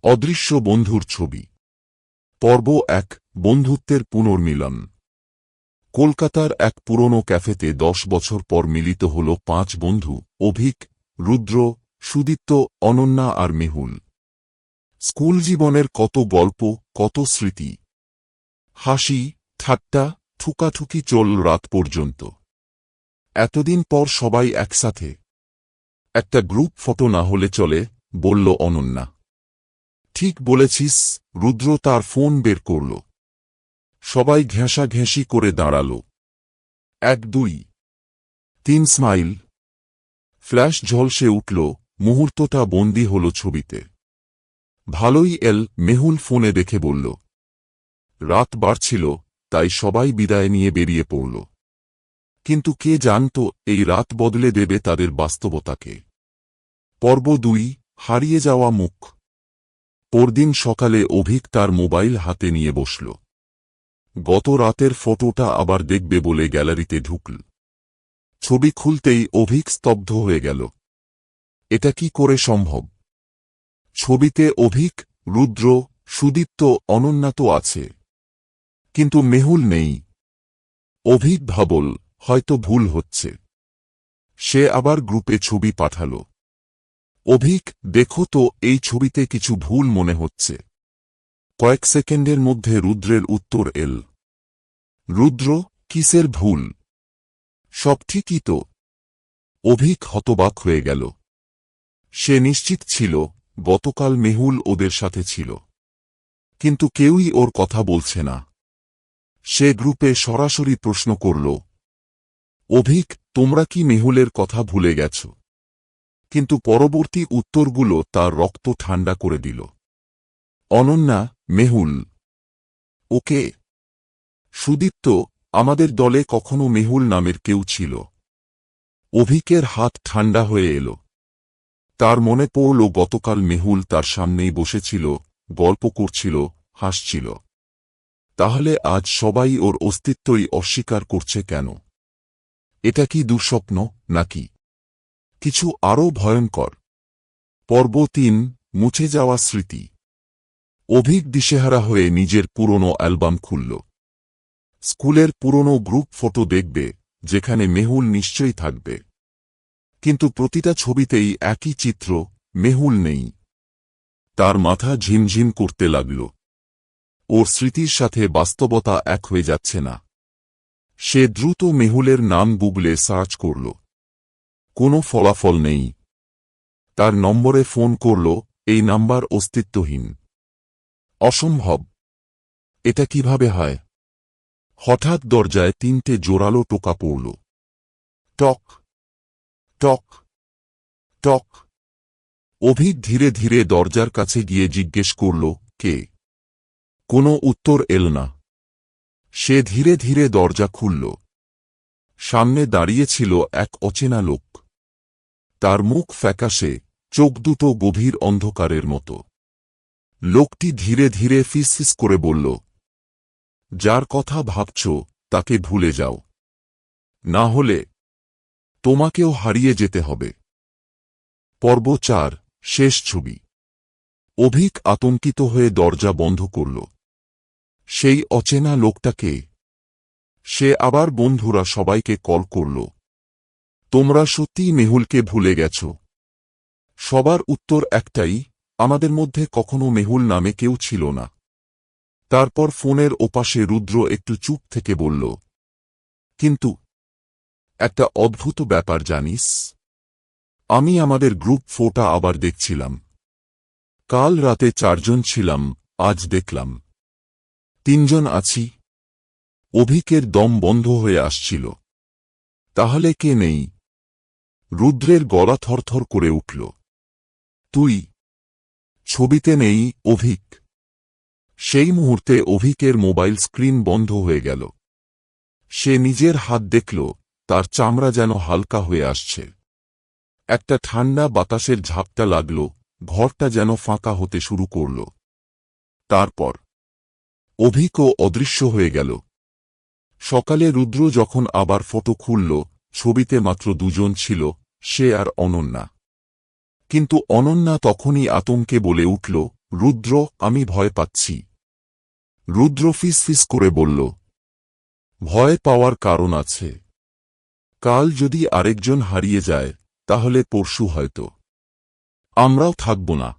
অদৃশ্য বন্ধুর ছবি। পর্ব ১। বন্ধুত্বের পুনর্মিলন। কলকাতার এক পুরনো ক্যাফেতে ১০ বছর পর মিলিত হল ৫ বন্ধু, অভিক, রুদ্র, সুদীপ্ত, অনন্যা আর মেহুল। স্কুল জীবনের কত গল্প, কত স্মৃতি, হাসি, ঠাট্টা, ঠুকাঠুকি চল রাত পর্যন্ত। এতদিন পর সবাই একসাথে। একটা গ্রুপ ফটো না হলে চলে, বলল অনন্যা। ঠিক বলেছিস। রুদ্র তার ফোন বের করল। সবাই ঘেঁষাঘেঁষি করে দাঁড়াল। ১, ২, ৩ স্মাইল। ফ্ল্যাশ ঝলসে উঠল, মুহূর্তটা বন্দী হল ছবিতে। ভালোই এল, মেহুল ফোনে দেখে বলল। রাত বাড়ছিল, তাই সবাই বিদায় নিয়ে বেরিয়ে পড়ল। কিন্তু কে জানত এই রাত বদলে দেবে তাদের বাস্তবতাকে। পর্ব ২। হারিয়ে যাওয়া মুখ। পরদিন সকালে অভিক তার মোবাইল হাতে নিয়ে বসল। গত রাতের ফটোটা আবার দেখবে বলে গ্যালারিতে ঢুকল। ছবি খুলতেই অভিক স্তব্ধ হয়ে গেল। এটা কি করে সম্ভব? ছবিতে অভিক, রুদ্র, সুদীপ্ত, অনন্যা তো আছে, কিন্তু মেহুল নেই। অভিক ভাবল, হয়তো ভুল হচ্ছে। সে আবার গ্রুপে ছবি পাঠাল। অভিক, দেখো তো, এই ছবিতে কিছু ভুল মনে হচ্ছে। কয়েক সেকেন্ডের মধ্যে রুদ্রের উত্তর এল। রুদ্র, কিসের ভুল? সব ঠিকই তো। অভিক হতবাক হয়ে গেল। সে নিশ্চিত ছিল গতকাল মেহুল ওদের সাথে ছিল, কিন্তু কেউই ওর কথা বলছে না। সে গ্রুপে সরাসরি প্রশ্ন করল, অভিক, তোমরা কি মেহুলের কথা ভুলে গেছ? কিন্তু পরবর্তী উত্তরগুলো তার রক্ত ঠান্ডা করে দিল। অনন্যা, মেহুল। ওকে। সুদীপ্ত, আমাদের দলে কখনো মেহুল নামের কেউ ছিল? অভিকের হাত ঠান্ডা হয়ে এল। তার মনে পড়ল গতকাল মেহুল তার সামনেই বসেছিল, গল্প করছিল, হাসছিল। তাহলে আজ সবাই ওর অস্তিত্বই অস্বীকার করছে কেন? এটা কি দুঃস্বপ্ন, নাকি কিছু আরও ভয়ঙ্কর? পর্ব ৩। মুছে যাওয়া স্মৃতি। অভিক দিশেহারা হয়ে নিজের পুরনো অ্যালবাম খুলল। স্কুলের পুরনো গ্রুপ ফটো দেখবে, যেখানে মেহুল নিশ্চয়ই থাকবে। কিন্তু প্রতিটা ছবিতেই একই চিত্র, মেহুল নেই। তার মাথা ঝিমঝিম করতে লাগল। ওর স্মৃতির সাথে বাস্তবতা এক হয়ে যাচ্ছে না। সে দ্রুত মেহুলের নাম গুগলে সার্চ করল। কোনো ফলাফল নেই। তার নম্বরে ফোন করল, এই নাম্বার অস্তিত্বহীন। অসম্ভব। এটা কিভাবে হয়? হঠাৎ দরজায় ৩টে জোরালো টোকা পড়ল। টক টক টক। অভিক ধীরে ধীরে দরজার কাছে গিয়ে জিজ্ঞেস করল, কে? কোনো উত্তর এল না। সে ধীরে ধীরে দরজা খুলল। সামনে দাঁড়িয়েছিল এক অচেনা লোক। তার মুখ ফ্যাকাশে, চোখ দুটো গভীর অন্ধকারের মতো। লোকটি ধীরে ধীরে ফিসফিস করে বলল, যার কথা ভাবছ তাকে ভুলে যাও, না হলে তোমাকেও হারিয়ে যেতে হবে। পর্ব ৪। শেষ ছবি। অভিক আতঙ্কিত হয়ে দরজা বন্ধ করল। সেই অচেনা লোকটাকে। সে আবার বন্ধুরা সবাইকে কল করল। তোমরা সত্যিই মেহুলকে ভুলে গেছ? সবার উত্তর একটাই, আমাদের মধ্যে কখনো মেহুল নামে কেউ ছিল না। তারপর ফোনের ওপাশে রুদ্র একটু চুপ থেকে বলল, কিন্তু একটা অদ্ভুত ব্যাপার জানিস? আমি আমাদের গ্রুপ ফোটা আবার দেখছিলাম। কাল রাতে ৪ জন ছিলাম, আজ দেখলাম ৩ জন আছি। অভিকের দম বন্ধ হয়ে আসছিল। তাহলে কে নেই? রুদ্রের গলা থরথর করে উঠল। তুই ছবিতে নেই, অভিক। সেই মুহূর্তে অভিকের মোবাইল স্ক্রিন বন্ধ হয়ে গেল। সে নিজের হাত দেখল, তার চামড়া যেন হালকা হয়ে আসছে। একটা ঠান্ডা বাতাসের ঝাপটা লাগল, ঘরটা যেন ফাঁকা হতে শুরু করল। তারপর অভিকও অদৃশ্য হয়ে গেল। সকালে রুদ্র যখন আবার ফটো খুলল, ছবিতে মাত্র ২ জন ছিল, সে আর অনন্যা। কিন্তু অনন্যা তখনই আতঙ্কে বলে উঠল, রুদ্র, আমি ভয় পাচ্ছি। রুদ্র ফিসফিস করে বলল, ভয় পাওয়ার কারণ আছে। কাল যদি আরেকজন হারিয়ে যায়, তাহলে পরশু হয়তো আমরাও থাকব না।